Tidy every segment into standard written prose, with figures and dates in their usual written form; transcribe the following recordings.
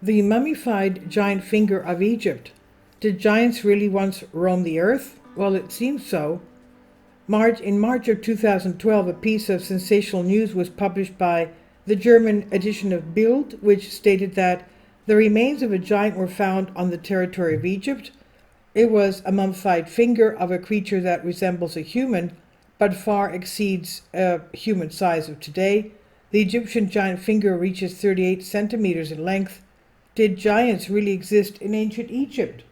The mummified giant finger of Egypt. Did giants really once roam the earth? Well, it seems so. In March of 2012, a piece of sensational news was published by the German edition of Bild, which stated that the remains of a giant were found on the territory of Egypt. It was a mummified finger of a creature that resembles a human, but far exceeds a human size of today. The Egyptian giant finger reaches 38 centimeters in length. Did giants really exist in ancient Egypt?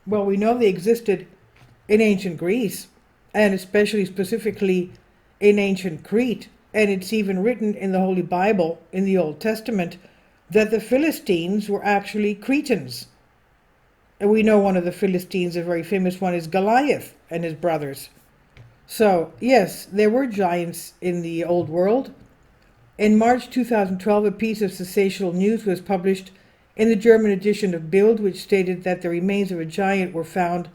Well, we know they existed in ancient Greece, and especially specifically in ancient Crete. And it's even written in the Holy Bible, in the Old Testament, that the Philistines were actually Cretans. And we know one of the Philistines, a very famous one, is Goliath and his brothers. So, yes, there were giants in the old world. In March 2012, a piece of sensational news was published in the German edition of Bild, which stated that the remains of a giant were found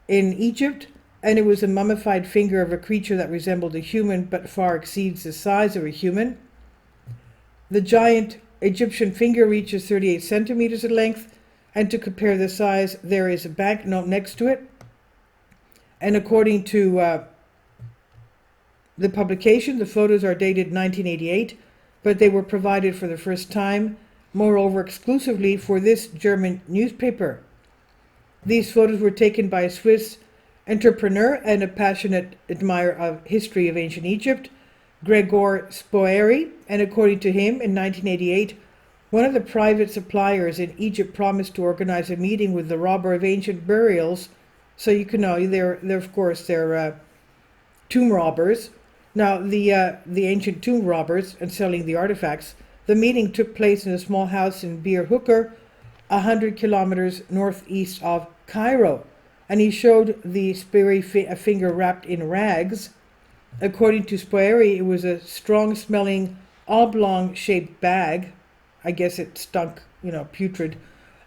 in Egypt, and it was a mummified finger of a creature that resembled a human but far exceeds the size of a human. The giant Egyptian finger reaches 38 centimeters in length, and to compare the size, there is a banknote next to it. And according to the publication, the photos are dated 1988, but they were provided for the first time, moreover exclusively for this German newspaper. These photos were taken by a Swiss entrepreneur and a passionate admirer of history of ancient Egypt, Gregor Spoeri, and according to him, in 1988, one of the private suppliers in Egypt promised to organize a meeting with the robber of ancient burials. So you can know they're of course tomb robbers. Now the ancient tomb robbers and selling the artifacts. The meeting took place in a small house in Bir Hooker, 100 kilometers northeast of Cairo, and he showed the Spoeri a finger wrapped in rags. According to Spoeri, it was a strong-smelling, oblong-shaped bag. I guess it stunk, putrid,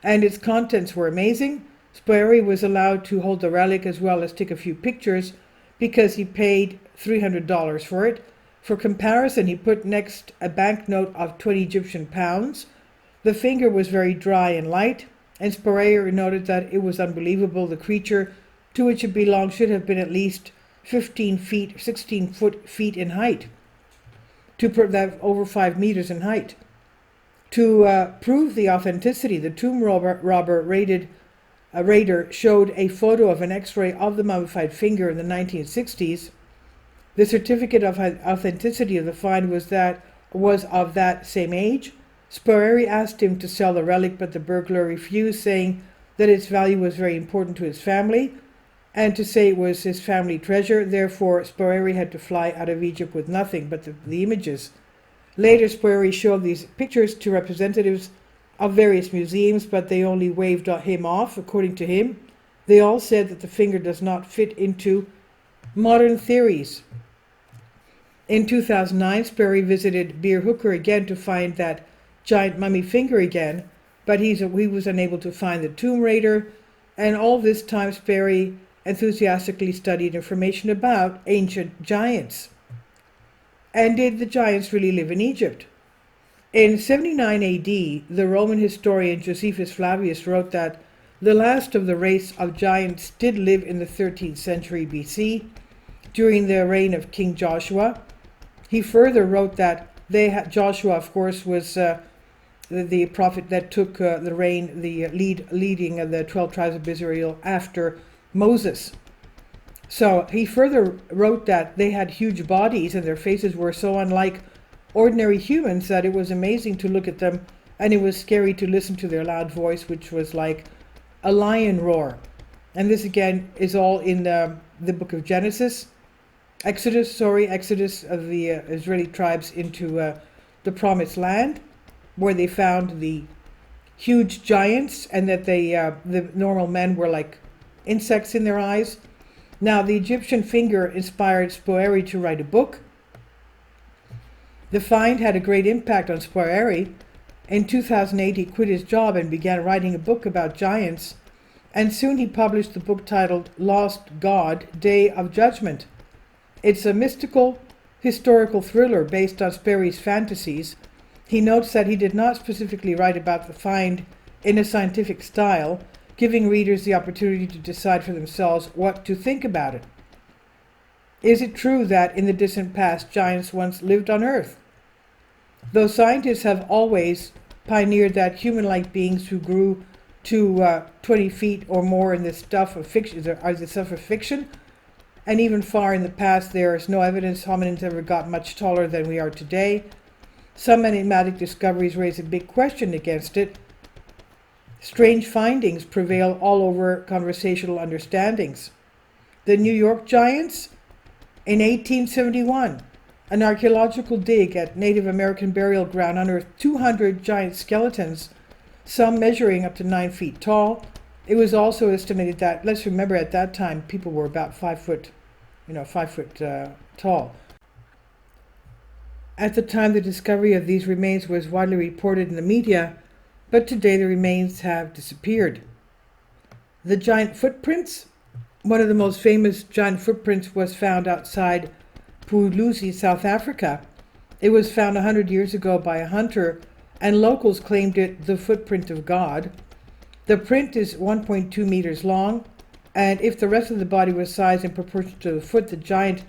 and its contents were amazing. Spoeri was allowed to hold the relic as well as take a few pictures because he paid $300 for it. For comparison, he put next a banknote of 20 Egyptian pounds. The finger was very dry and light, and Spoeri noted that it was unbelievable. The creature to which it belonged should have been at least 16 feet in height, over 5 meters in height. To prove the authenticity, the tomb robber raider showed a photo of an X-ray of the mummified finger in the 1960s. The certificate of authenticity of the find was of that same age. Spoeri asked him to sell the relic, but the burglar refused, saying that its value was very important to his family, and to say it was his family treasure. Therefore, Spoeri had to fly out of Egypt with nothing but the images. Later, Spoeri showed these pictures to representatives of various museums, but they only waved him off. According to him, they all said that the finger does not fit into modern theories. In 2009, Spoeri visited Bir Hooker again to find that giant mummy finger again, but he was unable to find the tomb raider, and all this time Spoeri enthusiastically studied information about ancient giants. And did the giants really live in Egypt? In 79 AD, the Roman historian Josephus Flavius wrote that the last of the race of giants did live in the 13th century BC, during the reign of King Joshua. He further wrote that Joshua, of course, was the prophet that took the reign, leading the 12 tribes of Israel after Moses. So he further wrote that they had huge bodies and their faces were so unlike ordinary humans that it was amazing to look at them, and it was scary to listen to their loud voice, which was like a lion roar. And this again is all in the book of Exodus of the Israeli tribes into the promised land, where they found the huge giants, and that the normal men were like insects in their eyes. Now, the Egyptian finger inspired Spoeri to write a book. The find had a great impact on Spoeri. In 2008, he quit his job and began writing a book about giants, and soon he published the book titled Lost God, Day of Judgment. It's a mystical, historical thriller based on Spoeri's fantasies. He notes that he did not specifically write about the find in a scientific style, giving readers the opportunity to decide for themselves what to think about it. Is it true that in the distant past giants once lived on Earth? Though scientists have always pioneered that human-like beings who grew to 20 feet or more in the stuff of fiction, and even far in the past there is no evidence hominins ever got much taller than we are today, some enigmatic discoveries raise a big question against it. Strange findings prevail all over conversational understandings. The New York giants? In 1871, an archaeological dig at Native American burial ground unearthed 200 giant skeletons, some measuring up to 9 feet tall. It was also estimated that, let's remember at that time, people were about 5 foot tall. At the time the discovery of these remains was widely reported in the media, but today the remains have disappeared. The giant footprints? One of the most famous giant footprints was found outside Puluzi, South Africa. It was found 100 years ago by a hunter, and locals claimed it the footprint of God. The print is 1.2 meters long, and if the rest of the body was sized in proportion to the foot, the giant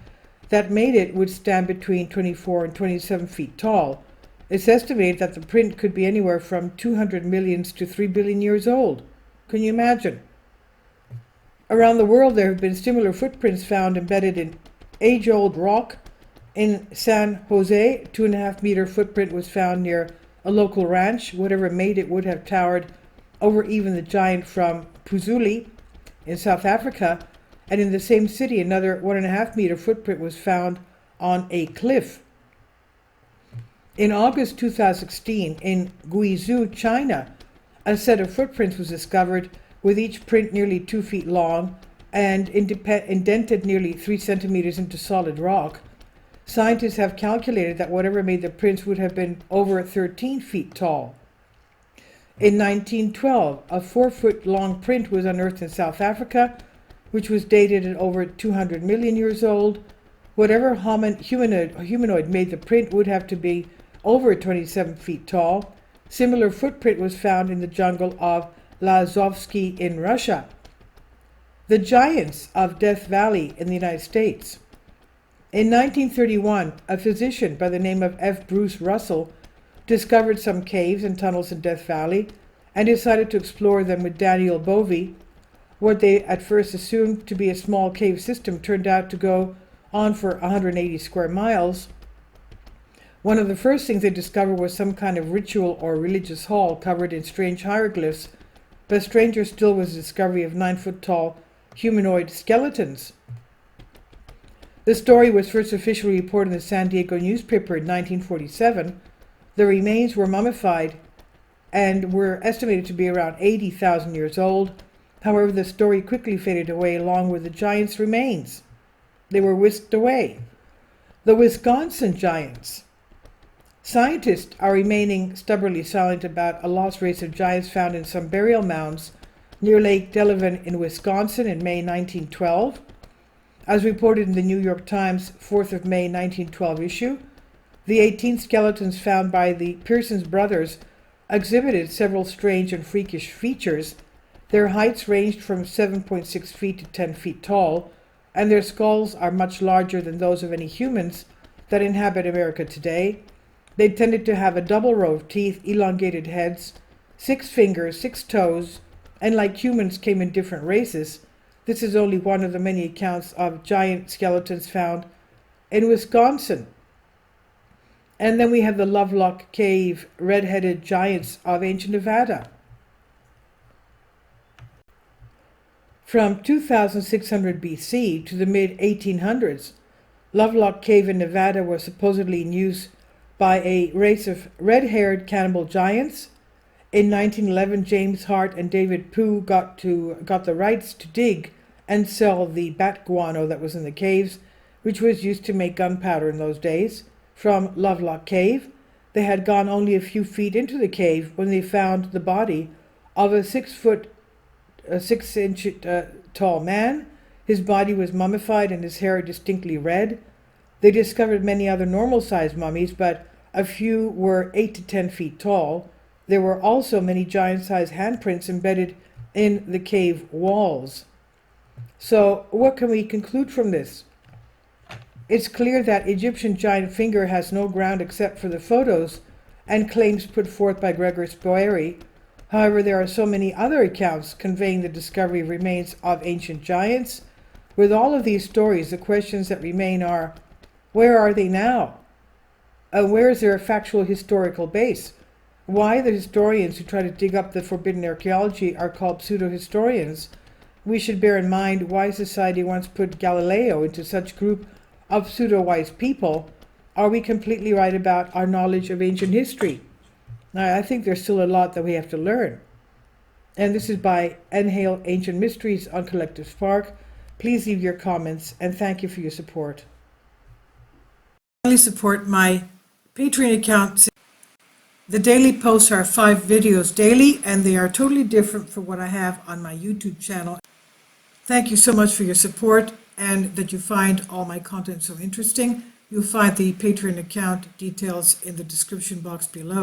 that made it would stand between 24 and 27 feet tall. It's estimated that the print could be anywhere from 200 million to 3 billion years old. Can you imagine? Around the world there have been similar footprints found embedded in age-old rock. In San Jose, 2.5 meter footprint was found near a local ranch. Whatever made it would have towered over even the giant from Puzuli in South Africa. And in the same city, another 1.5 meter footprint was found on a cliff. In August 2016, in Guizhou, China, a set of footprints was discovered with each print nearly 2 feet long and indented nearly 3 centimeters into solid rock. Scientists have calculated that whatever made the prints would have been over 13 feet tall. In 1912, a 4-foot-long print was unearthed in South Africa, which was dated at over 200 million years old. Whatever humanoid made the print would have to be over 27 feet tall. Similar footprint was found in the jungle of Lazovsky in Russia. The giants of Death Valley in the United States. In 1931, a physician by the name of F. Bruce Russell discovered some caves and tunnels in Death Valley and decided to explore them with Daniel Bovey. What they at first assumed to be a small cave system turned out to go on for 180 square miles. One of the first things they discovered was some kind of ritual or religious hall covered in strange hieroglyphs, but stranger still was the discovery of 9-foot-tall humanoid skeletons. The story was first officially reported in the San Diego newspaper in 1947. The remains were mummified and were estimated to be around 80,000 years old. However, the story quickly faded away along with the giants' remains. They were whisked away. The Wisconsin giants. Scientists are remaining stubbornly silent about a lost race of giants found in some burial mounds near Lake Delavan in Wisconsin in May 1912. As reported in the New York Times 4th of May 1912 issue, the 18 skeletons found by the Pearson's brothers exhibited several strange and freakish features. Their heights ranged from 7.6 feet to 10 feet tall, and their skulls are much larger than those of any humans that inhabit America today. They tended to have a double row of teeth, elongated heads, 6 fingers, 6 toes, and like humans came in different races. This is only one of the many accounts of giant skeletons found in Wisconsin. And then we have the Lovelock Cave red-headed giants of ancient Nevada. From 2600 BC to the mid-1800s, Lovelock Cave in Nevada was supposedly in use by a race of red-haired cannibal giants. In 1911, James Hart and David Pugh got the rights to dig and sell the bat guano that was in the caves, which was used to make gunpowder in those days. From Lovelock Cave, they had gone only a few feet into the cave when they found the body of a 6-inch tall man. His body was mummified and his hair distinctly red. They discovered many other normal-sized mummies, but A few were 8 to 10 feet tall. There were also many giant-sized handprints embedded in the cave walls. So, what can we conclude from this? It's clear that Egyptian giant finger has no ground except for the photos and claims put forth by Gregor Spoeri. However, there are so many other accounts conveying the discovery of remains of ancient giants. With all of these stories, the questions that remain are, where are they now? Where is their factual historical base? Why the historians who try to dig up the forbidden archaeology are called pseudo-historians? We should bear in mind why society once put Galileo into such group of pseudo-wise people. Are we completely right about our knowledge of ancient history? Now, I think there's still a lot that we have to learn. And this is by Unhail Ancient Mysteries on Collective Spark. Please leave your comments, and thank you for your support. Finally, support my Patreon account. The daily posts are 5 videos daily, and they are totally different from what I have on my YouTube channel. Thank you so much for your support and that you find all my content so interesting. You'll find the Patreon account details in the description box below.